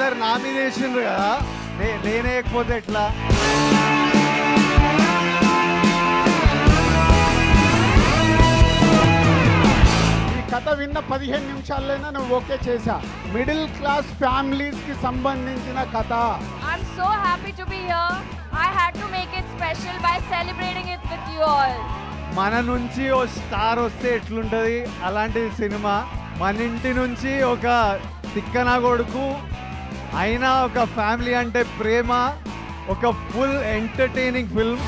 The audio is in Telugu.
అందరు నామినేషన్ కదా, నేనేయకపోతే ఎట్లా? కథ విన్న 15 నిమిషాల్లోనే నువ్వు ఓకే చేశా. మిడిల్ క్లాస్ ఫ్యామిలీస్ కి సంబంధించిన కథ. I'm so happy to be here. I had to make it special by celebrating it with you all. మన నుంచి ఓ స్టార్ వస్తే ఎట్లుంటుంది అలాంటి సినిమా. మన ఇంటి నుంచి ఒక తిక్కన కొడుకు అయినా ఒక ఫ్యామిలీ అంటే ప్రేమ, ఒక ఫుల్ ఎంటర్టైనింగ్ ఫిల్మ్.